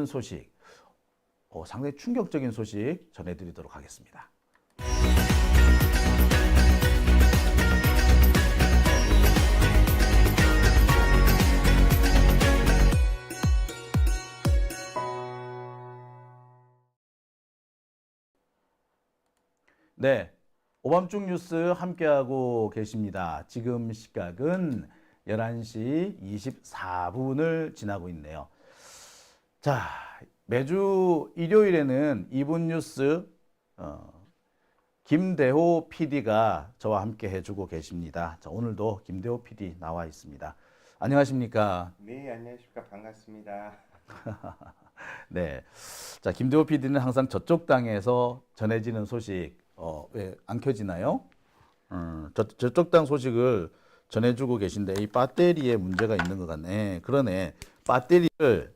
전해지는 소식, 상당히 충격적인 소식 전해드리도록 하겠습니다. 네, 오밤중 뉴스 함께하고 계십니다. 지금 시각은 11시 24분을 지나고 있네요. 자, 매주 일요일에는 이분 뉴스 김대호 PD가 저와 함께 해주고 계십니다. 자, 오늘도 김대호 PD 나와 있습니다. 안녕하십니까? 네, 안녕하십니까. 반갑습니다. 네, 자, 김대호 PD는 항상 저쪽 땅에서 전해지는 소식 왜 안 켜지나요? 저쪽 땅 소식을 전해주고 계신데 이 배터리에 문제가 있는 것 같네. 그러네. 배터리를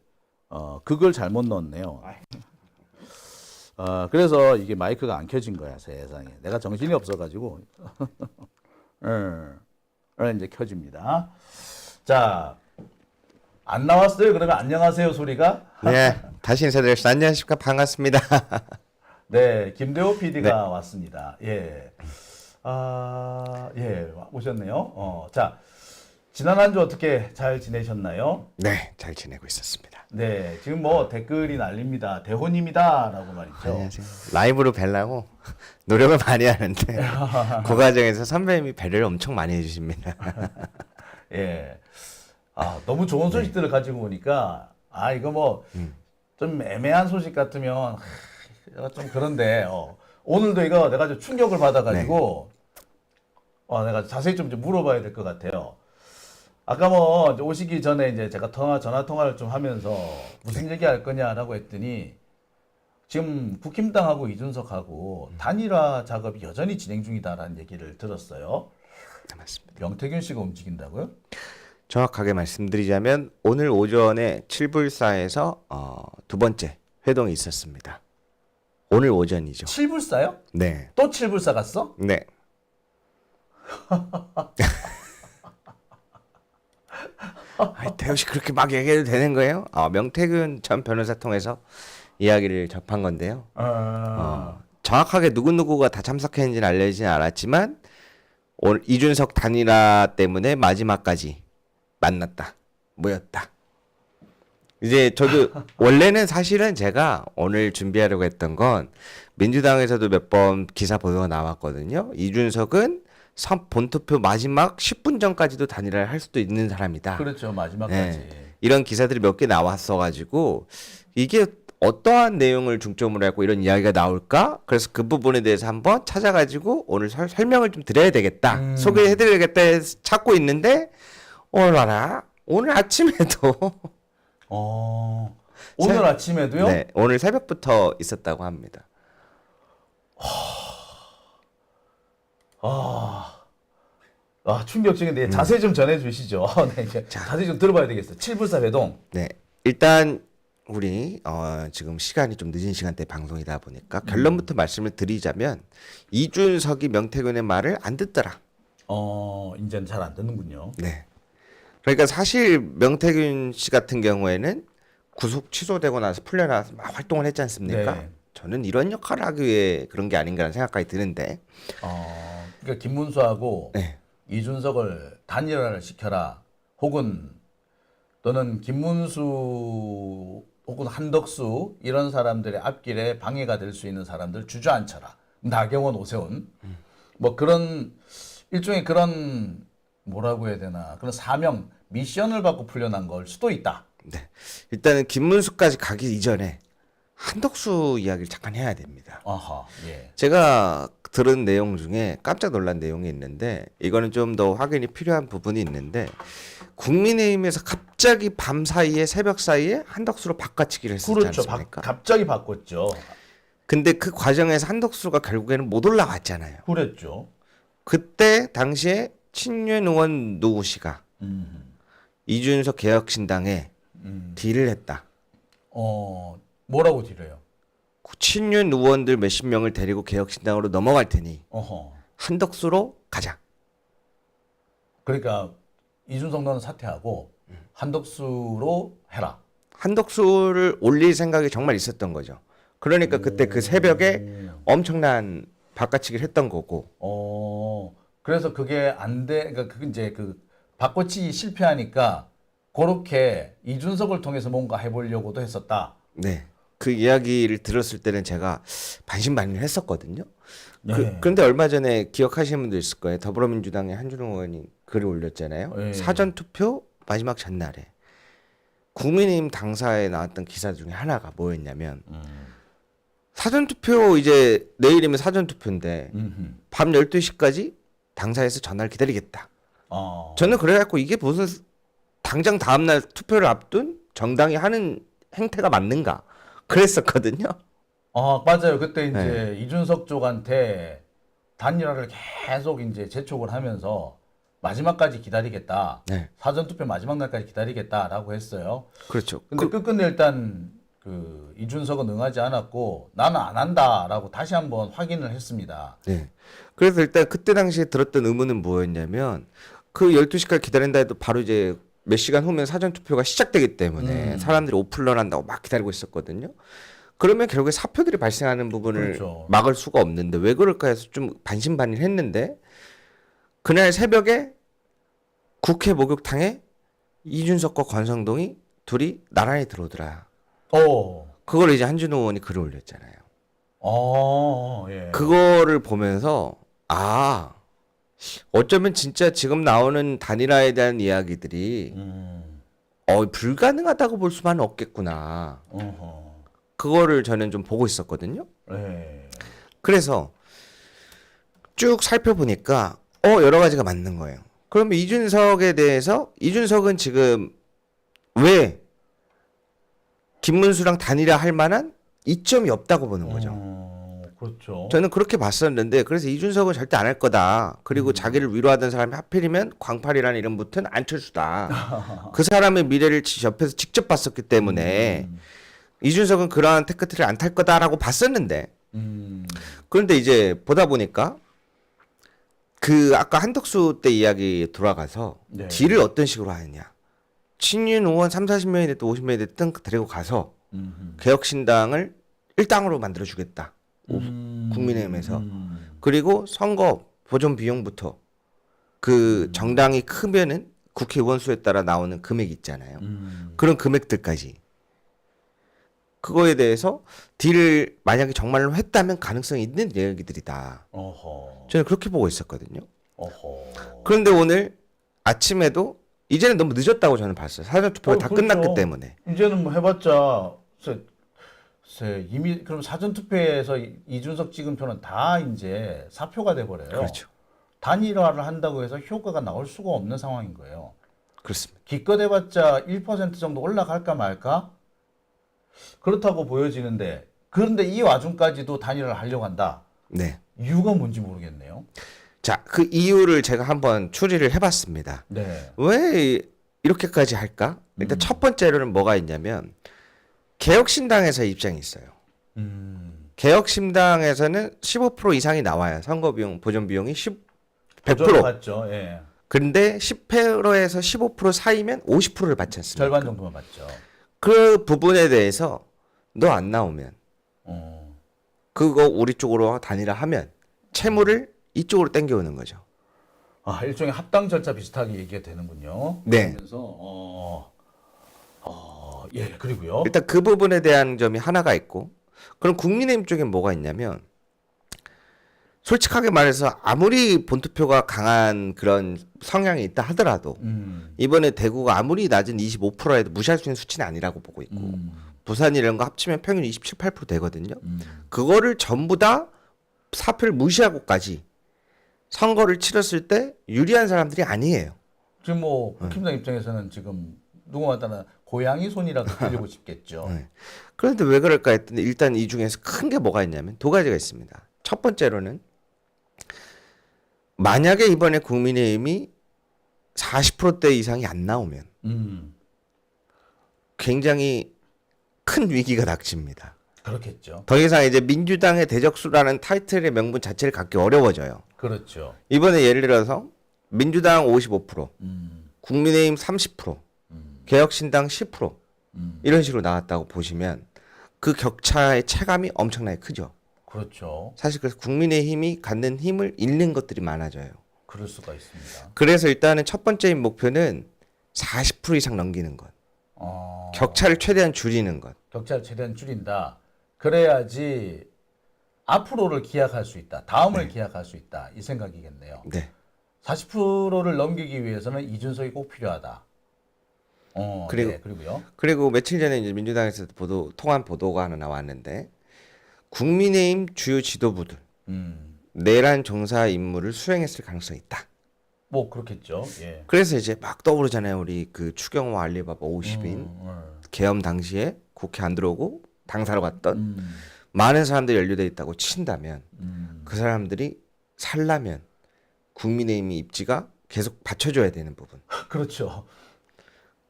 그걸 잘못 넣었네요. 그래서 이게 마이크가 안 켜진 거야, 세상에. 내가 정신이 없어가지고. 이제 켜집니다. 자, 안 나왔어요? 그러면 안녕하세요 소리가? 네, 다시 인사드리겠습니다. 안녕하십니까. 반갑습니다. 네, 김대호 PD가 왔습니다. 예. 예, 오셨네요. 자, 지난 한 주 어떻게 잘 지내셨나요? 네, 잘 지내고 있었습니다. 네, 지금 뭐 댓글이 난립니다. 대호님이다라고 말이죠. 안녕하세요. 라이브로 뵈려고 노력을 많이 하는데 그 과정에서 선배님이 배려를 엄청 많이 해주십니다. 예. 너무 좋은 소식들을 가지고 오니까 이거 뭐 좀 애매한 소식 같으면 좀 그런데 오늘도 이거 내가 좀 충격을 받아가지고 내가 자세히 좀 물어봐야 될 것 같아요. 아까 뭐 오시기 전에 이제 제가 전화 통화를 좀 하면서 무슨 얘기할 거냐라고 했더니 지금 국힘당하고 이준석하고 단일화 작업이 여전히 진행 중이다라는 얘기를 들었어요. 맞습니다. 명태균 씨가 움직인다고요? 정확하게 말씀드리자면 오늘 오전에 칠불사에서 두 번째 회동이 있었습니다. 오늘 오전이죠. 칠불사요? 네. 또 칠불사 갔어? 네. 대호 씨 그렇게 막 얘기해도 되는 거예요? 명태균 전 변호사 통해서 이야기를 접한 건데요. 정확하게 누구누구가 다 참석했는지는 알려지진 않았지만 오늘 이준석 단일화 때문에 마지막까지 만났다, 모였다. 이제 저도 원래는 사실은 제가 오늘 준비하려고 했던 건 민주당에서도 몇 번 기사 보도가 나왔거든요. 이준석은 본투표 마지막 10분 전까지도 단일화를 할 수도 있는 사람이다. 그렇죠. 마지막까지. 네. 이런 기사들이 몇 개 나왔어가지고 이게 어떠한 내용을 중점으로 하고 이런 이야기가 나올까? 그래서 그 부분에 대해서 한번 찾아가지고 오늘 설명을 좀 드려야 되겠다. 소개해드려야겠다 해서 찾고 있는데 오늘 아침에도 오늘 아침에도요? 네, 오늘 새벽부터 있었다고 합니다. 충격적인데 자세히 좀 전해주시죠. 네, 이제 자세히 좀 들어봐야 되겠어요. 칠불사 회동. 네, 일단 우리 지금 시간이 좀 늦은 시간대 방송이다 보니까 결론부터 말씀을 드리자면 이준석이 명태균의 말을 안 듣더라. 이제는 잘 안 듣는군요. 네. 그러니까 사실 명태균 씨 같은 경우에는 구속 취소되고 나서 풀려나서 막 활동을 했지 않습니까? 네. 저는 이런 역할을 하기 위해 그런 게 아닌가라는 생각까지 드는데. 그러니까 김문수하고 네. 이준석을 단일화를 시켜라. 혹은 또는 김문수 혹은 한덕수 이런 사람들의 앞길에 방해가 될 수 있는 사람들 주저앉혀라. 나경원, 오세훈. 뭐 그런 일종의 그런 뭐라고 해야 되나 그런 사명 미션을 받고 풀려난 걸 수도 있다. 네. 일단은 김문수까지 가기 이전에 한덕수 이야기를 잠깐 해야 됩니다. 예. 제가 들은 내용 중에 깜짝 놀란 내용이 있는데 이거는 좀 더 확인이 필요한 부분이 있는데 국민의힘에서 갑자기 밤 사이에 새벽 사이에 한덕수로 바꿔치기를 했었지 그렇죠. 않습니까? 갑자기 바꿨죠. 근데 그 과정에서 한덕수가 결국에는 못 올라갔잖아요. 그랬죠. 그때 당시에 친윤 의원 노우 씨가 이준석 개혁신당에 딜을 했다. 뭐라고 딜해요? 친윤 의원들 몇십 명을 데리고 개혁신당으로 넘어갈 테니 한덕수로 가자. 그러니까 이준석 너는 사퇴하고 한덕수로 해라. 한덕수를 올릴 생각이 정말 있었던 거죠. 그러니까 그때 그 새벽에 엄청난 바꿔치기를 했던 거고. 그래서 그게 안 돼. 그러니까 그 이제 그 바꿔치기 실패하니까 그렇게 이준석을 통해서 뭔가 해보려고도 했었다. 네. 그 이야기를 들었을 때는 제가 반신반의를 했었거든요. 네. 그런데 얼마 전에 기억하시는 분도 있을 거예요. 더불어민주당의 한준호 의원이 글을 올렸잖아요. 네. 사전투표 마지막 전날에 국민의힘 당사에 나왔던 기사 중에 하나가 뭐였냐면 사전투표 이제 내일이면 사전투표인데 밤 12시까지 당사에서 전화를 기다리겠다. 저는 그래갖고 이게 무슨 당장 다음날 투표를 앞둔 정당이 하는 행태가 맞는가 그랬었거든요. 맞아요. 그때 이제 네. 이준석 쪽한테 단일화를 계속 이제 재촉을 하면서 마지막까지 기다리겠다. 네. 사전투표 마지막 날까지 기다리겠다라고 했어요. 그렇죠. 근데 끝끝내 일단 그 이준석은 응하지 않았고 나는 안 한다라고 다시 한번 확인을 했습니다. 네. 그래서 일단 그때 당시에 들었던 의문은 뭐였냐면 그 12시까지 기다린다 해도 바로 이제 몇 시간 후면 사전투표가 시작되기 때문에 사람들이 오픈런 한다고 막 기다리고 있었거든요. 그러면 결국에 사표들이 발생하는 부분을 그렇죠. 막을 수가 없는데 왜 그럴까 해서 좀 반신반의를 했는데 그날 새벽에 국회 목욕탕에 이준석과 권성동이 둘이 나란히 들어오더라. 그걸 이제 한준호 의원이 글을 올렸잖아요. 예. 그거를 보면서 어쩌면 진짜 지금 나오는 단일화에 대한 이야기들이 불가능하다고 볼 수만은 없겠구나. 그거를 저는 좀 보고 있었거든요. 예. 그래서 쭉 살펴보니까 여러 가지가 맞는 거예요. 그러면 이준석에 대해서 이준석은 지금 왜 김문수랑 단일화 할 만한 이점이 없다고 보는 거죠. 그렇죠. 저는 그렇게 봤었는데 그래서 이준석은 절대 안 할 거다. 그리고 자기를 위로하던 사람이 하필이면 광팔이라는 이름 붙은 안철수다. 그 사람의 미래를 옆에서 직접 봤었기 때문에 이준석은 그러한 테크트를 안 탈 거다라고 봤었는데 그런데 이제 보다 보니까 그 아까 한덕수 때 이야기 돌아가서 네. 딜을 어떤 식으로 하느냐. 친윤 의원 30-40명이 됐든 50명이 됐든 데리고 가서 개혁신당을 일당으로 만들어주겠다. 국민의힘에서. 그리고 선거 보존 비용부터 그 정당이 크면은 국회의원 수에 따라 나오는 금액이 있잖아요. 그런 금액들까지. 그거에 대해서 딜을 만약에 정말로 했다면 가능성이 있는 얘기들이다. 저는 그렇게 보고 있었거든요. 그런데 오늘 아침에도 이제는 너무 늦었다고 저는 봤어요. 사전투표가 다 그렇죠. 끝났기 때문에. 이제는 뭐 해봤자 이미 그럼 사전투표에서 이준석 찍은 표는 다 이제 사표가 돼버려요. 그렇죠. 단일화를 한다고 해서 효과가 나올 수가 없는 상황인 거예요. 그렇습니다. 기껏 해봤자 1% 정도 올라갈까 말까? 그렇다고 보여지는데 그런데 이 와중까지도 단일화를 하려고 한다. 네. 이유가 뭔지 모르겠네요. 자, 그 이유를 제가 한번 추리를 해봤습니다. 네. 왜 이렇게까지 할까? 일단 첫 번째로는 뭐가 있냐면 개혁신당에서의 입장이 있어요. 개혁신당에서는 15% 이상이 나와요. 선거비용, 보존비용이 100%. 받죠. 예. 근데 10%에서 15% 사이면 50%를 받지 않습니까? 절반 정도만 받죠. 그 부분에 대해서 너 안 나오면 그거 우리 쪽으로 단일화하면 채무를 이쪽으로 땡겨오는 거죠. 일종의 합당 절차 비슷하게 얘기가 되는군요. 네. 그래서 예, 그리고요. 일단 그 부분에 대한 점이 하나가 있고 그럼 국민의힘 쪽엔 뭐가 있냐면 솔직하게 말해서 아무리 본투표가 강한 그런 성향이 있다 하더라도 이번에 대구가 아무리 낮은 25%에도 무시할 수 있는 수치는 아니라고 보고 있고 부산 이런 거 합치면 평균 27, 8% 되거든요. 그거를 전부 다 사표를 무시하고까지 선거를 치렀을 때 유리한 사람들이 아니에요. 지금 뭐 국힘당 입장에서는 지금 누구마다는 고양이 손이라도 들리고 싶겠죠. 네. 그런데 왜 그럴까 했더니 일단 이 중에서 큰 게 뭐가 있냐면 두 가지가 있습니다. 첫 번째로는 만약에 이번에 국민의힘이 40%대 이상이 안 나오면 굉장히 큰 위기가 닥칩니다. 그렇겠죠. 더 이상 이제 민주당의 대적수라는 타이틀의 명분 자체를 갖기 어려워져요. 그렇죠. 이번에 예를 들어서 민주당 55%, 국민의힘 30%, 개혁신당 10%. 이런 식으로 나왔다고 보시면 그 격차의 체감이 엄청나게 크죠. 그렇죠. 사실 그래서 국민의힘이 갖는 힘을 잃는 것들이 많아져요. 그럴 수가 있습니다. 그래서 일단은 첫 번째 목표는 40% 이상 넘기는 것. 격차를 최대한 줄이는 것. 격차를 최대한 줄인다. 그래야지 앞으로를 기약할 수 있다. 다음을 기약할 수 있다. 이 생각이겠네요. 네. 40%를 넘기기 위해서는 이준석이 꼭 필요하다. 그리고- 네, 그리고요. 그리고 며칠 전에 이제 민주당에서 통한 보도가 하나 나왔는데 국민의힘 주요 지도부들 내란 정사 임무를 수행했을 가능성이 있다. 뭐 그렇겠죠. 예. 그래서 이제 막 떠오르잖아요. 우리 그 추경호 알리바바 50인 계엄 당시에 국회 안 들어오고 당사로 갔던 많은 사람들이 연루돼 있다고 친다면 그 사람들이 살려면 국민의힘의 입지가 계속 받쳐줘야 되는 부분. 그렇죠.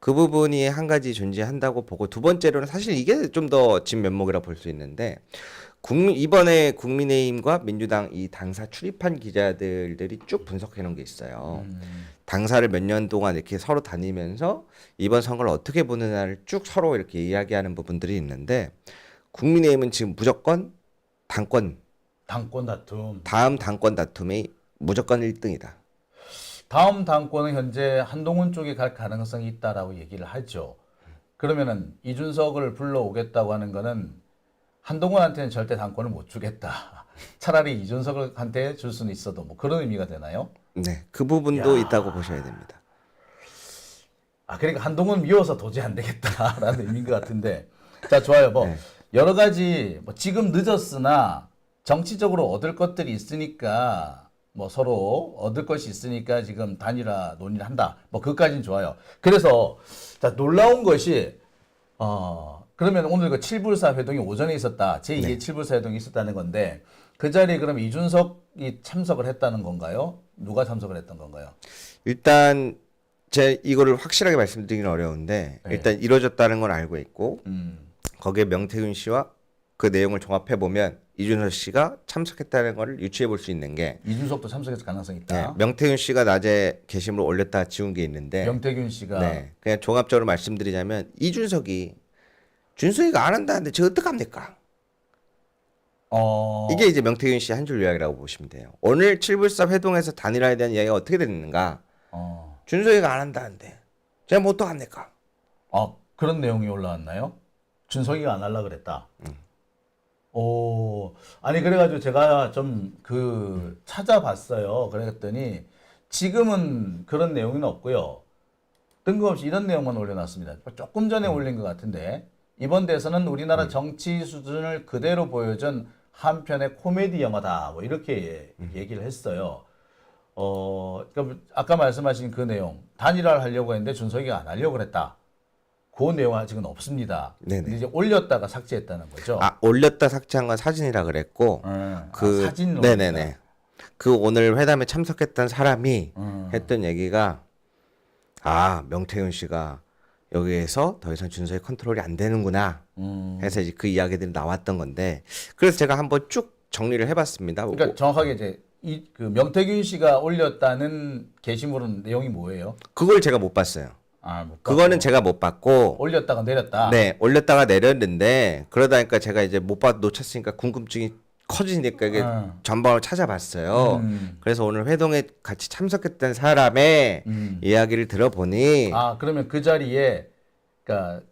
그 부분이 한 가지 존재한다고 보고 두 번째로는 사실 이게 좀 더 진면목이라 볼 수 있는데 이번에 국민의힘과 민주당 이 당사 출입한 기자들이 쭉 분석해 놓은 게 있어요. 당사를 몇 년 동안 이렇게 서로 다니면서 이번 선거를 어떻게 보느냐를 쭉 서로 이렇게 이야기하는 부분들이 있는데 국민의힘은 지금 무조건 당권 다툼. 다음 당권 다툼이 무조건 1등이다. 다음 당권은 현재 한동훈 쪽에 갈 가능성이 있다라고 얘기를 하죠. 그러면은 이준석을 불러오겠다고 하는 거는 한동훈한테는 절대 당권을 못 주겠다. 차라리 이준석을 한테 줄 수는 있어도 뭐 그런 의미가 되나요? 네, 그 부분도 야. 있다고 보셔야 됩니다. 그러니까 한동훈 미워서 도저히 안 되겠다라는 의미인 것 같은데. 자, 좋아요. 뭐 네. 여러 가지 뭐 지금 늦었으나 정치적으로 얻을 것들이 있으니까 뭐 서로 얻을 것이 있으니까 지금 단일화 논의를 한다. 뭐 그것까지는 좋아요. 그래서 자, 놀라운 것이 그러면 오늘 그 7불사 회동이 오전에 있었다. 제2의 네. 7불사 회동이 있었다는 건데 그 자리에 그럼 이준석이 참석을 했다는 건가요? 누가 참석을 했던 건가요? 일단 제 이거를 확실하게 말씀드리기는 어려운데 네. 일단 이루어졌다는 건 알고 있고 음. 거기에 명태균 씨와 그 내용을 종합해 보면 이준석 씨가 참석했다는 걸 유추해 볼 수 있는 게 이준석도 참석했을 가능성이 네, 있다. 명태균 씨가 낮에 게시물을 올렸다가 지운 게 있는데 명태균 씨가 네, 그냥 종합적으로 말씀드리자면 이준석이 준석이가 안 한다는데 저 어떡합니까? 이게 이제 명태균 씨 한 줄 이야기라고 보시면 돼요. 오늘 7불사 회동에서 단일화에 대한 이야기가 어떻게 됐는가? 준석이가 안 한다는데 제가 뭐 어떡합니까? 그런 내용이 올라왔나요? 준석이가 안 하려 그랬다. 오, 아니 그래가지고 제가 좀 찾아봤어요. 그랬더니 지금은 그런 내용은 없고요. 뜬금없이 이런 내용만 올려놨습니다. 조금 전에 올린 것 같은데 이번 대선은 우리나라 정치 수준을 그대로 보여준 한편의 코미디 영화다. 뭐 이렇게 얘기를 했어요. 그러니까 아까 말씀하신 그 내용 단일화를 하려고 했는데 준석이가 안 하려고 그랬다. 그 내용은 아직은 없습니다. 네네. 근데 이제 올렸다가 삭제했다는 거죠. 올렸다 삭제한 건 사진이라 그랬고 사진으로. 네네네. 그 오늘 회담에 참석했던 사람이 했던 얘기가 명태균 씨가 여기에서 더 이상 준석이 컨트롤이 안 되는구나 해서 이제 그 이야기들이 나왔던 건데 그래서 제가 한번 쭉 정리를 해봤습니다. 그러니까 정확하게 이제 그 명태균 씨가 올렸다는 게시물은 내용이 뭐예요? 그걸 제가 못 봤어요. 못 그거는 봤고. 제가 못 봤고 올렸다가 내렸다. 네 올렸다가 내렸는데 그러다 보니까 제가 이제 못 봤 놓쳤으니까 궁금증이 커지니까 이게 전방을 찾아봤어요. 그래서 오늘 회동에 같이 참석했던 사람의 이야기를 들어보니 그러면 그 자리에 그러니까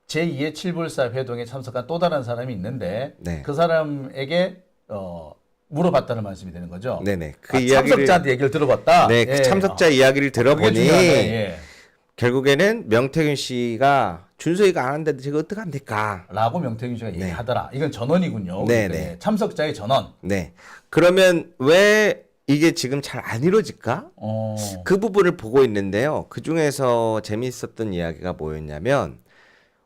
제2의 7불사 회동에 참석한 또 다른 사람이 있는데 네. 그 사람에게 물어봤다는 말씀이 되는 거죠. 네네 참석자한테 얘기를 들어봤다. 네, 그 참석자 이야기를 그게 들어보니 중요하네. 예. 결국에는 명태균 씨가 준석이가 안 한다는데 제가 어떡합니까? 라고 명태균 씨가 얘기하더라. 이건 전원이군요. 네, 그러니까 네. 참석자의 전원. 네. 그러면 왜 이게 지금 잘 안 이루어질까? 그 부분을 보고 있는데요. 그 중에서 재미있었던 이야기가 뭐였냐면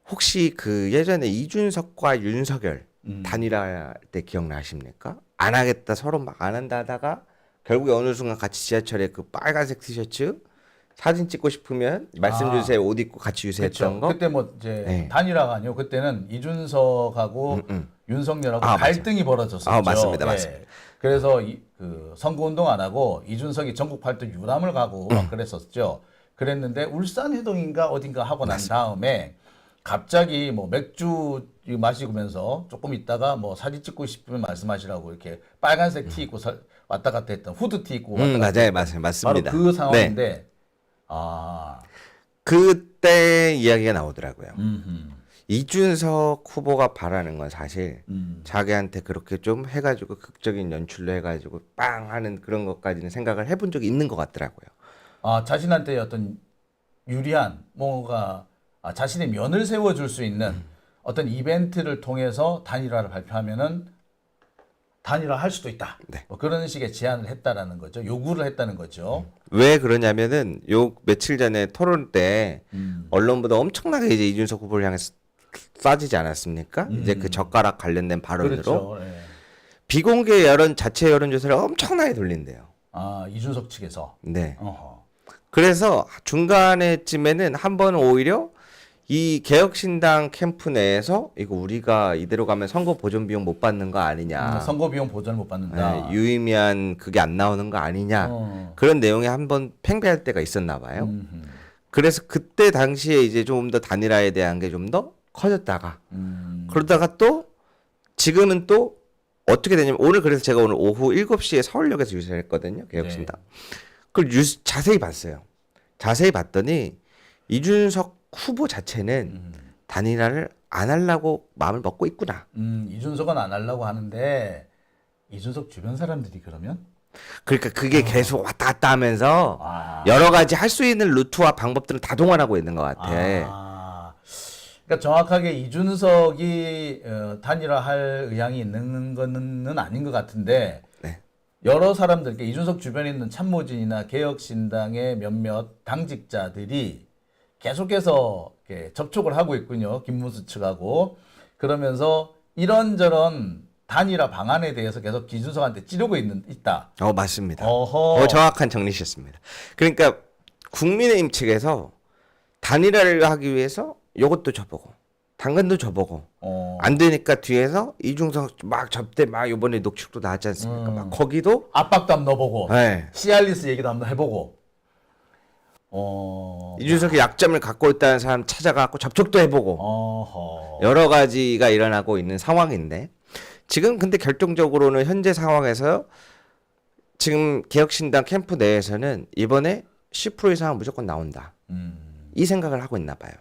혹시 그 예전에 이준석과 윤석열 단일화 때 기억나십니까? 안 하겠다 서로 막 안 한다 하다가 결국에 어느 순간 같이 지하철에 그 빨간색 티셔츠 사진 찍고 싶으면 말씀 주세요 옷 입고 같이 유세했던 거. 그때 뭐 이제 네. 단일화가 아니고 그때는 이준석하고 윤석열하고 갈등이 벌어졌었죠. 맞습니다, 예. 맞습니다. 그래서 그 선거운동 안 하고 이준석이 전국 팔도 유람을 가고 막 그랬었죠. 그랬는데 울산 회동인가 어딘가 하고 난 다음에 갑자기 뭐 맥주 마시면서 조금 있다가 뭐 사진 찍고 싶으면 말씀하시라고 이렇게 빨간색 티 입고 왔다 갔다 했던 후드티 입고 왔다 갔다 맞아요, 했던 맞습니다. 바로 그 상황인데 네. 아, 그때 이야기가 나오더라고요. 음흠. 이준석 후보가 바라는 건 사실 자기한테 그렇게 좀 해가지고 극적인 연출로 해가지고 빵 하는 그런 것까지는 생각을 해본 적이 있는 것 같더라고요. 아, 자신한테 어떤 유리한 뭔가 자신의 면을 세워줄 수 있는 어떤 이벤트를 통해서 단일화를 발표하면은 단일화할 수도 있다. 네. 뭐 그런 식의 제안을 했다라는 거죠. 요구를 했다는 거죠. 왜 그러냐면은 요 며칠 전에 토론 때 언론보다 엄청나게 이제 이준석 후보를 향해서 쏴지지 않았습니까? 이제 그 젓가락 관련된 발언으로 그렇죠. 예. 비공개 여론 자체 여론조사를 엄청나게 돌린대요. 아, 이준석 측에서. 네. 어허. 그래서 중간에쯤에는 한 번 오히려 이 개혁신당 캠프 내에서 이거 우리가 이대로 가면 선거 보존 비용 못 받는 거 아니냐. 선거 비용 보전을 못 받는다. 네, 유의미한 그게 안 나오는 거 아니냐. 어. 그런 내용에 한번 팽배할 때가 있었나 봐요. 음흠. 그래서 그때 당시에 이제 좀 더 단일화에 대한 게 좀 더 커졌다가 그러다가 또 지금은 또 어떻게 되냐면 오늘 그래서 제가 오늘 오후 7시에 서울역에서 유세를 했거든요. 개혁신당. 그걸 자세히 봤어요. 자세히 봤더니 이준석 후보 자체는 단일화를 안 하려고 마음을 먹고 있구나. 이준석은 안 하려고 하는데 이준석 주변 사람들이 그러면 그러니까 그게 계속 왔다 갔다 하면서 아. 여러 가지 할 수 있는 루트와 방법들을 다 동원하고 있는 것 같아. 그러니까 정확하게 이준석이 단일화할 의향이 있는 거는 아닌 것 같은데 네. 여러 사람들, 그러니까 이준석 주변에 있는 참모진이나 개혁신당의 몇몇 당직자들이 계속해서 이렇게 접촉을 하고 있군요. 김문수 측하고. 그러면서 이런저런 단일화 방안에 대해서 계속 이준석한테 찌르고 있다. 맞습니다. 어허. 정확한 정리셨습니다. 그러니까 국민의힘 측에서 단일화를 하기 위해서 이것도 줘보고 당근도 줘보고 안 되니까 뒤에서 이준석 막 접대 막 이번에 녹취록도 나왔지 않습니까? 막 거기도 압박도 한번 넣어보고 네. 시알리스 얘기도 한번 해보고 이준석이 약점을 갖고 있다는 사람 찾아가고 접촉도 해보고 어허. 여러 가지가 일어나고 있는 상황인데 지금 근데 결정적으로는 현재 상황에서 지금 개혁신당 캠프 내에서는 이번에 10% 이상은 무조건 나온다. 이 생각을 하고 있나 봐요.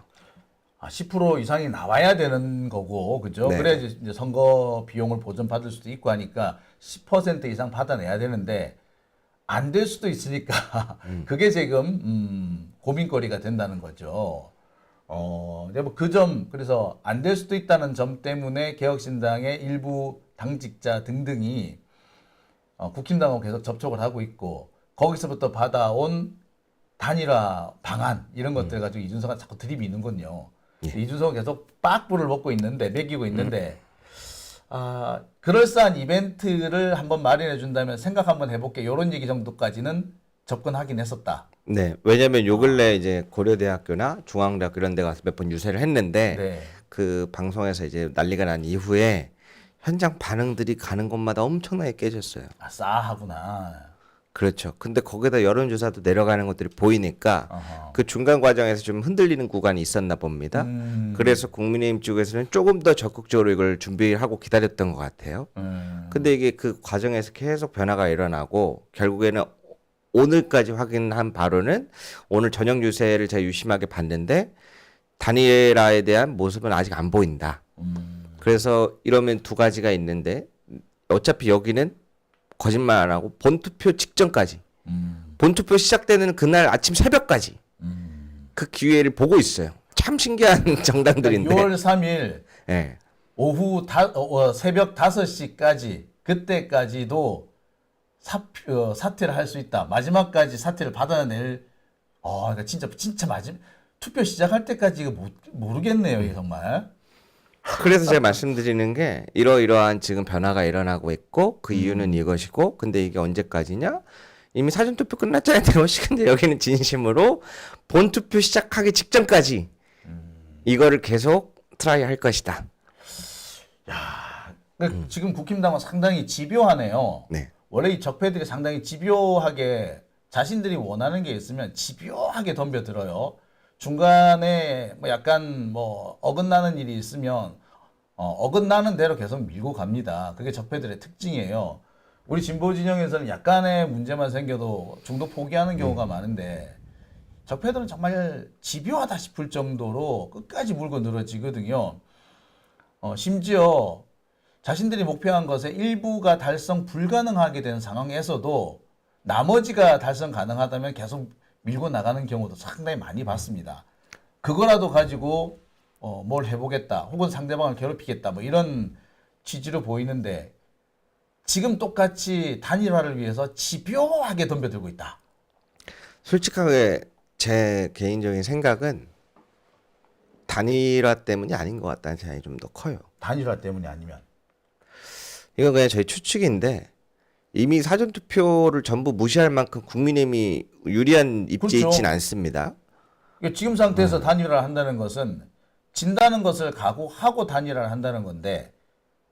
10% 이상이 나와야 되는 거고, 그죠? 네. 그래야지 이제 선거 비용을 보전받을 수도 있고 하니까 10% 이상 받아내야 되는데 안 될 수도 있으니까 그게 지금 고민거리가 된다는 거죠. 이제 뭐 그 점, 그래서 안 될 수도 있다는 점 때문에 개혁신당의 일부 당직자 등등이 국힘당하고 계속 접촉을 하고 있고 거기서부터 받아온 단일화 방안 이런 것들 가지고 이준석은 자꾸 들이미는군요. 이준석은 계속 빡불을 먹고 있는데 먹이고 있는데 그럴싸한 이벤트를 한번 마련해 준다면 생각 한번 해볼게 이런 얘기 정도까지는 접근하긴 했었다. 네, 왜냐면 요 근래 이제 고려대학교나 중앙대학교 이런 데 가서 몇 번 유세를 했는데 네. 그 방송에서 이제 난리가 난 이후에 현장 반응들이 가는 곳마다 엄청나게 깨졌어요. 싸하구나. 그렇죠. 근데 거기다 여론조사도 내려가는 것들이 보이니까 어허. 그 중간 과정에서 좀 흔들리는 구간이 있었나 봅니다. 그래서 국민의힘 쪽에서는 조금 더 적극적으로 이걸 준비하고 기다렸던 것 같아요. 근데 이게 그 과정에서 계속 변화가 일어나고 결국에는 오늘까지 확인한 바로는 오늘 저녁 유세를 제가 유심하게 봤는데 단일화에 대한 모습은 아직 안 보인다. 그래서 이러면 두 가지가 있는데 어차피 여기는 거짓말 안 하고 본투표 직전까지 본투표 시작되는 그날 아침 새벽까지 그 기회를 보고 있어요. 참 신기한 정당들인데. 6월 3일 네. 오후 새벽 5시까지 그때까지도 사퇴를 할 수 있다. 마지막까지 사퇴를 받아낼 그러니까 진짜 투표 시작할 때까지 이거 모르겠네요. 이게 정말. 그래서 제가 말씀드리는 게 이러이러한 지금 변화가 일어나고 있고 그 이유는 이것이고 근데 이게 언제까지냐? 이미 사전투표 끝났잖아요. 근데 여기는 진심으로 본투표 시작하기 직전까지 이거를 계속 트라이 할 것이다. 그러니까 지금 국힘당은 상당히 집요하네요. 네. 원래 이 적폐들이 상당히 집요하게 자신들이 원하는 게 있으면 집요하게 덤벼들어요. 중간에 뭐 약간 뭐 어긋나는 일이 있으면 어긋나는 대로 계속 밀고 갑니다. 그게 적폐들의 특징이에요. 우리 진보 진영에서는 약간의 문제만 생겨도 중도 포기하는 경우가 많은데 적폐들은 정말 집요하다 싶을 정도로 끝까지 물고 늘어지거든요. 심지어 자신들이 목표한 것의 일부가 달성 불가능하게 되는 상황에서도 나머지가 달성 가능하다면 계속 밀고 나가는 경우도 상당히 많이 봤습니다. 그거라도 가지고 뭘 해보겠다 혹은 상대방을 괴롭히겠다 뭐 이런 취지로 보이는데 지금 똑같이 단일화를 위해서 집요하게 덤벼들고 있다. 솔직하게 제 개인적인 생각은 단일화 때문이 아닌 것 같다는 생각이 좀 더 커요. 단일화 때문이 아니면. 이건 그냥 저희 추측인데 이미 사전투표를 전부 무시할 만큼 국민의힘이 유리한 입지에 그렇죠. 있지는 않습니다. 그러니까 지금 상태에서 단일화를 한다는 것은 진다는 것을 각오하고 단일화를 한다는 건데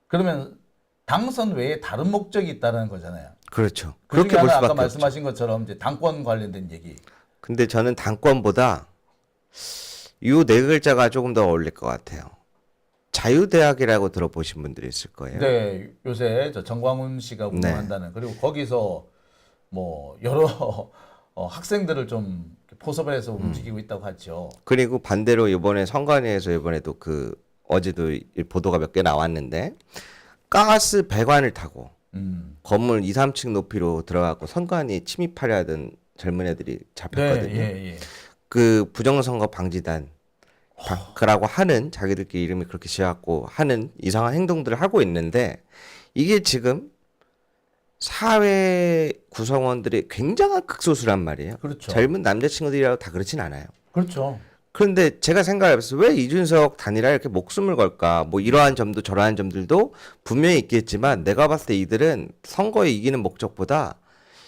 그러면 당선 외에 다른 목적이 있다는 거잖아요. 그렇죠. 그렇게 그렇게 볼 아까 수밖에 없죠. 말씀하신 것처럼 이제 당권 관련된 얘기. 근데 저는 당권보다 요 네 글자가 조금 더 어울릴 것 같아요. 자유대학이라고 들어보신 분들이 있을 거예요. 네, 요새 저 정광훈 씨가 운영한다는 그리고 거기서 뭐 여러 학생들을 좀 포섭을 해서 움직이고 있다고 하죠. 그리고 반대로 이번에 선관위에서 이번에도 그 어제도 이 보도가 몇 개 나왔는데 가스 배관을 타고 건물 2, 3층 높이로 들어가고 선관위 침입하려 하던 젊은 애들이 잡혔거든요. 네, 예. 그 부정선거 방지단 그라고 하는 자기들끼리 이름이 그렇게 지어갖고 하는 이상한 행동들을 하고 있는데 이게 지금 사회 구성원들이 굉장한 극소수란 말이에요. 그렇죠. 젊은 남자친구들이라고 다 그렇진 않아요. 그렇죠. 그런데 제가 생각해봤어요. 왜 이준석 단일화에 이렇게 목숨을 걸까? 뭐 이러한 점도 저러한 점들도 분명히 있겠지만 내가 봤을 때 이들은 선거에 이기는 목적보다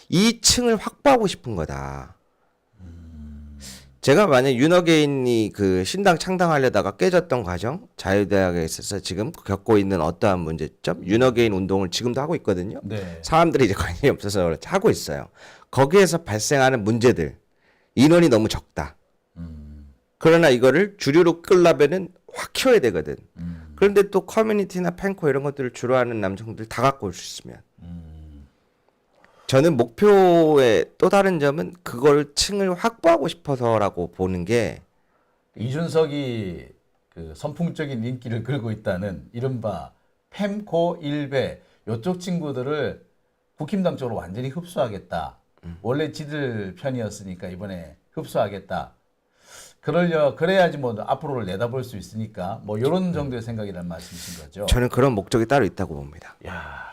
이 층을 확보하고 싶은 거다. 제가 만약 윤어게인이 그 신당 창당하려다가 깨졌던 과정, 자유대학에 있어서 지금 겪고 있는 어떠한 문제점, 윤어게인 운동을 지금도 하고 있거든요. 네. 사람들이 이제 관심이 없어서 그렇지 하고 있어요. 거기에서 발생하는 문제들, 인원이 너무 적다. 그러나 이거를 주류로 끌려면은 확 키워야 되거든. 그런데 또 커뮤니티나 팬코 이런 것들을 주로 하는 남성들 다 갖고 올 수 있으면. 저는 목표의 또 다른 점은 그걸 층을 확보하고 싶어서라고 보는 게 이준석이 그 선풍적인 인기를 끌고 있다는 이른바 펜코 일베 요쪽 친구들을 국힘당 쪽으로 완전히 흡수하겠다. 원래 지들 편이었으니까 이번에 흡수하겠다. 그래야지 뭐 앞으로를 내다볼 수 있으니까 뭐 이런 정도의 생각이란 말씀이신 거죠. 저는 그런 목적이 따로 있다고 봅니다. 야,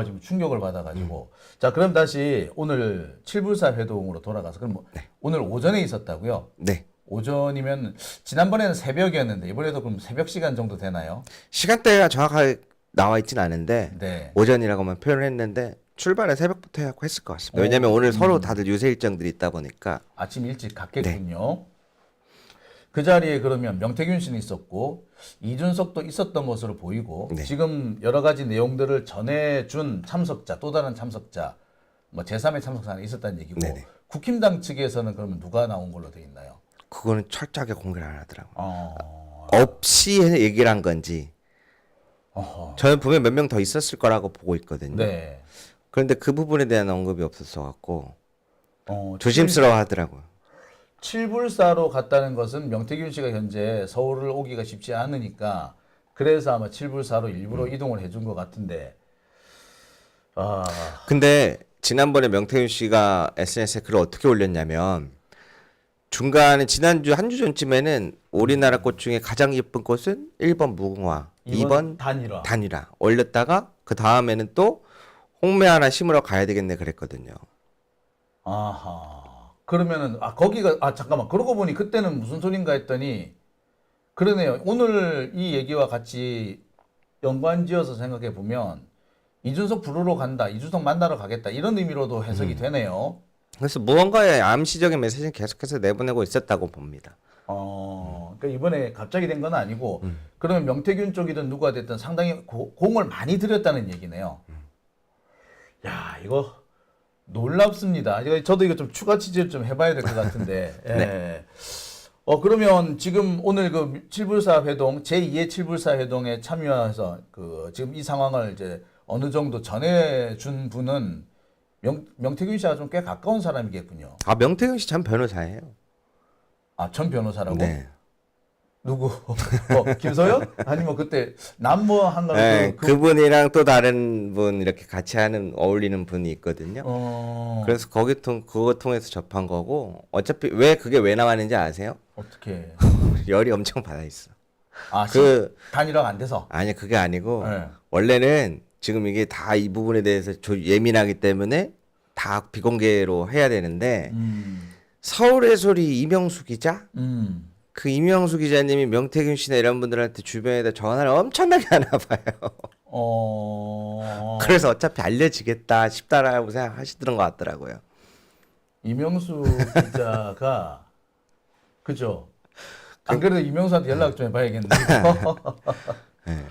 지금 충격을 받아가지고. 자, 그럼 다시 오늘 7불사 회동으로 돌아가서 그럼 뭐 오늘 오전에 있었다고요? 네. 오전이면 지난번에는 새벽이었는데 이번에도 그럼 새벽 시간 정도 되나요? 시간대가 정확하게 나와 있진 않은데 네. 오전이라고만 표현을 했는데 출발은 새벽부터 해갖고 했을 것 같습니다. 왜냐하면 오늘 서로 다들 유세 일정들이 있다 보니까 아침 일찍 갔겠군요. 그 자리에 그러면 명태균 씨는 있었고 이준석도 있었던 것으로 보이고 네. 지금 여러 가지 내용들을 전해준 참석자 또 다른 참석자 뭐 제3의 참석자는 있었다는 얘기고 네네. 국힘당 측에서는 그러면 누가 나온 걸로 돼 있나요? 그거는 철저하게 공개를 안 하더라고요. 어... 없이 얘기를 한 건지 어허. 저는 분명 몇 명 더 있었을 거라고 보고 있거든요. 네. 그런데 그 부분에 대한 언급이 없었어 갖고 어, 조심스러워 하더라고요. 7불사로 갔다는 것은 명태균 씨가 현재 서울을 오기가 쉽지 않으니까 그래서 아마 7불사로 일부러 이동을 해준 것 같은데 근데 지난번에 명태균 씨가 SNS에 글을 어떻게 올렸냐면 중간에 지난주 한 주 전쯤에는 우리나라 꽃 중에 가장 예쁜 꽃은 1번 무궁화, 2번 단일화 올렸다가 그 다음에는 또 홍매 하나 심으러 가야 되겠네 그랬거든요. 아하. 그러면은 거기가 잠깐만 그러고 보니 그때는 무슨 소린가 했더니 그러네요. 오늘 이 얘기와 같이 연관지어서 생각해 보면 이준석 부르러 간다, 이준석 만나러 가겠다 이런 의미로도 해석이 되네요. 그래서 무언가의 암시적인 메시지는 계속해서 내보내고 있었다고 봅니다. 그러니까 이번에 갑자기 된 건 아니고 그러면 명태균 쪽이든 누가 됐든 상당히 공을 많이 들였다는 얘기네요. 야, 이거 놀랍습니다. 저도 이거 좀 추가 취재를 좀 해봐야 될 것 같은데. 예. 네. 그러면 지금 오늘 그 7불사 회동, 제2의 7불사 회동에 참여해서 그 지금 이 상황을 이제 어느 정도 전해준 분은 명태균 씨가 좀 꽤 가까운 사람이겠군요. 아, 명태균 씨 참 변호사예요. 아, 전 변호사라고? 네. 누구? 김소연? 아니면 그때 남모 한가 네, 그분이랑 또 다른 분 이렇게 같이 하는 어울리는 분이 있거든요. 그래서 그거 통해서 접한 거고 어차피 그게 왜 나왔는지 아세요? 어떻게? 열이 엄청 받아 있어. 아, 단일화가 안 돼서? 아니 그게 아니고 네. 원래는 지금 이게 다 이 부분에 대해서 예민하기 때문에 다 비공개로 해야 되는데 서울의 소리 이명수 기자 그 이명수 기자님이 명태균 씨나 이런 분들한테 주변에다 전화를 엄청나게 하나 봐요. 그래서 어차피 알려지겠다 싶다라고 생각하시던 것 같더라고요. 이명수 기자가 그죠? 안 그래도 이명수한테 연락 좀 해봐야겠네. 네.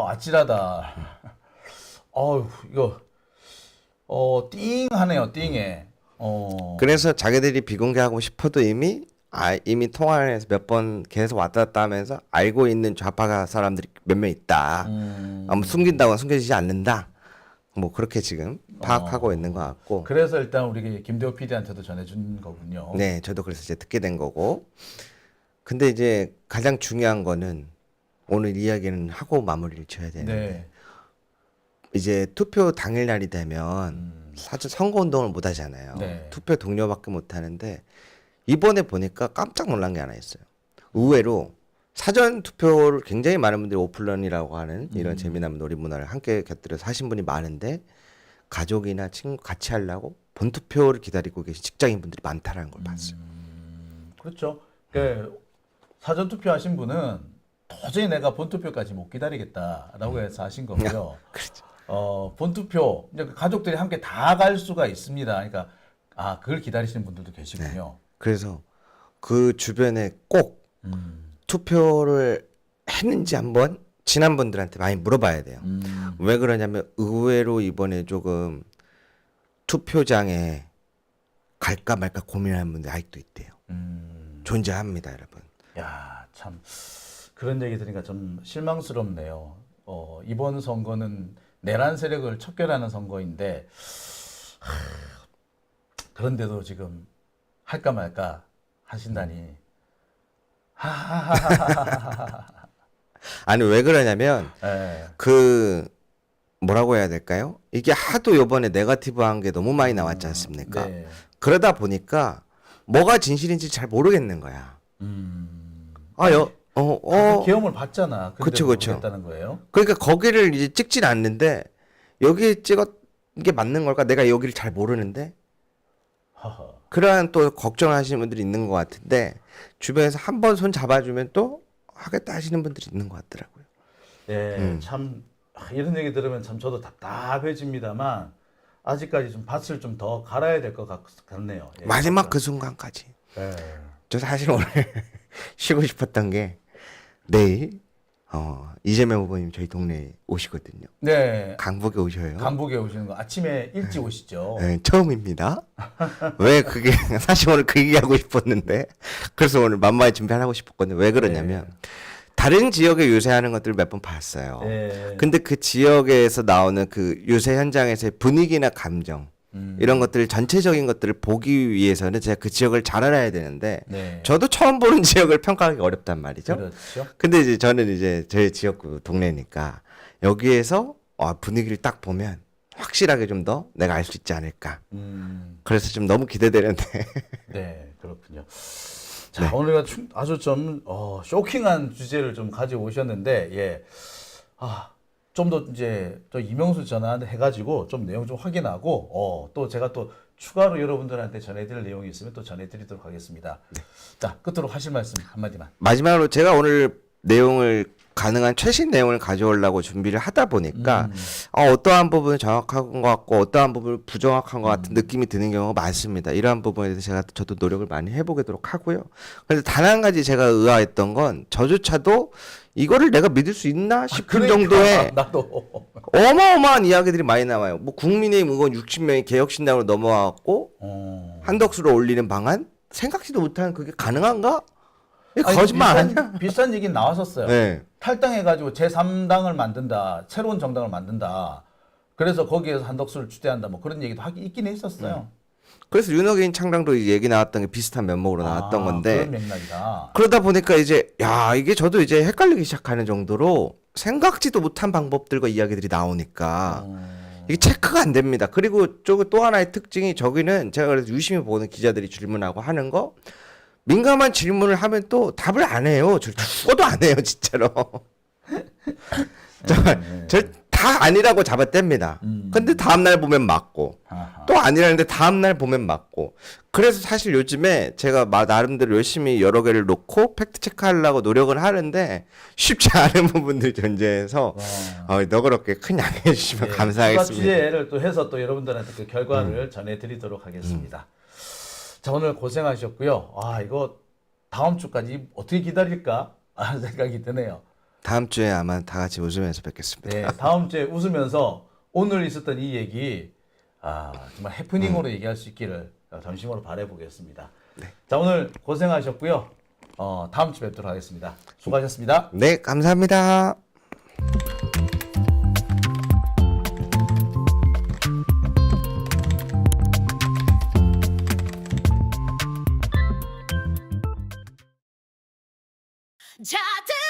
아찔하다. 이거 띵하네요, 띵해. 그래서 자기들이 비공개하고 싶어도 이미 통화를 해서 몇 번 계속 왔다 갔다 하면서 알고 있는 좌파 사람들이 몇 명 있다. 아무 숨긴다고 숨겨지지 않는다. 뭐 그렇게 지금 파악하고 있는 것 같고. 그래서 일단 우리 김대호 PD한테도 전해준 거군요. 네, 저도 그래서 이제 듣게 된 거고. 근데 이제 가장 중요한 거는 오늘 이야기는 하고 마무리를 지어야 되는데 네. 이제 투표 당일날이 되면 사실 선거운동을 못 하잖아요. 네. 투표 동료밖에 못 하는데 이번에 보니까 깜짝 놀란 게 하나 있어요. 의외로 사전 투표를 굉장히 많은 분들이 오픈런이라고 하는 이런 재미난 놀이문화를 함께 곁들여서 하신 분이 많은데 가족이나 친구 같이 하려고 본투표를 기다리고 계신 직장인분들이 많다라는 걸 봤어요. 그렇죠. 사전 투표하신 분은 도저히 내가 본투표까지 못 기다리겠다라고 해서 하신 거고요. 그렇죠. 본투표 이제 가족들이 함께 다 갈 수가 있습니다. 그러니까 그걸 기다리시는 분들도 계시군요. 그래서 그 주변에 꼭 투표를 했는지 한번 지난 분들한테 많이 물어봐야 돼요. 왜 그러냐면 의외로 이번에 조금 투표장에 갈까 말까 고민하는 분들이 아직도 있대요. 존재합니다, 여러분. 야, 참 그런 얘기 들으니까 좀 실망스럽네요. 이번 선거는 내란 세력을 척결하는 선거인데 그런데도 지금 할까 말까 하신다니. 아니 왜 그러냐면 그 뭐라고 해야 될까요? 이게 하도 요번에 네거티브한 게 너무 많이 나왔지 않습니까? 네. 그러다 보니까 뭐가 진실인지 잘 모르겠는 거야. 계엄을 받잖아. 근데 그쵸. 모르겠다는 거예요. 그러니까 거기를 이제 찍진 않는데 여기 찍은 게 맞는 걸까? 내가 여기를 잘 모르는데 그러한 또 걱정하시는 분들이 있는 것 같은데 주변에서 한 번 손 잡아주면 또 하겠다 하시는 분들이 있는 것 같더라고요. 네, 참 이런 얘기 들으면 참 저도 답답해집니다만 아직까지 좀 밭을 좀 더 갈아야 될 것 같네요. 예, 마지막 그 순간까지. 네. 저 사실 오늘 쉬고 싶었던 게 내일 이재명 후보님 저희 동네에 오시거든요. 네. 강북에 오셔요. 강북에 오시는 거 아침에 일찍 오시죠. 네, 처음입니다. 왜 그게 사실 오늘 그 얘기하고 싶었는데 그래서 오늘 만만히 준비하고 싶었거든요. 왜 그러냐면 다른 지역에 유세하는 것들을 몇 번 봤어요. 네. 근데 그 지역에서 나오는 그 유세 현장에서의 분위기나 감정 이런 것들 전체적인 것들을 보기 위해서는 제가 그 지역을 잘 알아야 되는데 네. 저도 처음 보는 지역을 평가하기 어렵단 말이죠. 그렇죠. 근데 이제 저는 이제 저희 지역구 동네니까 여기에서 분위기를 딱 보면 확실하게 좀 더 내가 알 수 있지 않을까. 그래서 좀 너무 기대되는데. 네, 그렇군요. 자, 오늘 아주 좀 쇼킹한 주제를 좀 가지고 오셨는데, 예, 좀 더 이제 저 이명수 전화한테 해가지고 좀 내용 좀 확인하고, 또 제가 또 추가로 여러분들한테 전해드릴 내용이 있으면 또 전해드리도록 하겠습니다. 자, 끝으로 하실 말씀 한마디만. 마지막으로 제가 오늘 내용을 가능한 최신 내용을 가져오려고 준비를 하다 보니까 어떠한 부분은 정확한 것 같고 어떠한 부분은 부정확한 것 같은 느낌이 드는 경우가 많습니다. 이러한 부분에 대해서 저도 노력을 많이 해보도록 하고요. 그래서 단 한 가지 제가 의아했던 건 저조차도 이거를 내가 믿을 수 있나 싶은 정도의 나도 어마어마한 이야기들이 많이 나와요. 뭐 국민의힘 의원 60명이 개혁신당으로 넘어와갖고 한덕수로 올리는 방안 생각지도 못한 그게 가능한가? 이거 아니, 거짓말 아니야? 비슷한 얘기 나왔었어요. 네. 탈당해가지고 제3당을 만든다, 새로운 정당을 만든다. 그래서 거기에서 한덕수를 추대한다, 뭐 그런 얘기도 있긴 했었어요. 그래서 윤호개인 창당도 이 얘기 나왔던 게 비슷한 면목으로 나왔던 건데 그런 맥락이다. 그러다 보니까 이제 야 이게 저도 이제 헷갈리기 시작하는 정도로 생각지도 못한 방법들과 이야기들이 나오니까 이게 체크가 안 됩니다. 그리고 또 하나의 특징이 저기는 제가 그래서 유심히 보는 기자들이 질문하고 하는 거 민감한 질문을 하면 또 답을 안 해요. 죽어도 안 해요, 진짜로. 정말 다 아니라고 잡아뗍니다. 근데 다음날 보면 맞고 아하. 또 아니라는데 다음날 보면 맞고 그래서 사실 요즘에 제가 나름대로 열심히 여러 개를 놓고 팩트 체크하려고 노력을 하는데 쉽지 않은 부분들 존재해서 너그럽게 큰 양해해 주시면 감사하겠습니다. 추가 취재를 또 해서 또 여러분들한테 그 결과를 전해드리도록 하겠습니다. 자, 오늘 고생하셨고요. 이거 다음 주까지 어떻게 기다릴까 하는 생각이 드네요. 다음 주에 아마 다 같이 웃으면서 뵙겠습니다. 네, 다음 주에 웃으면서 오늘 있었던 이 얘기 정말 해프닝으로 얘기할 수 있기를 전심으로 바라보겠습니다. 네. 자, 오늘 고생하셨고요. 다음 주에 뵙도록 하겠습니다. 수고하셨습니다. 네, 감사합니다. 자들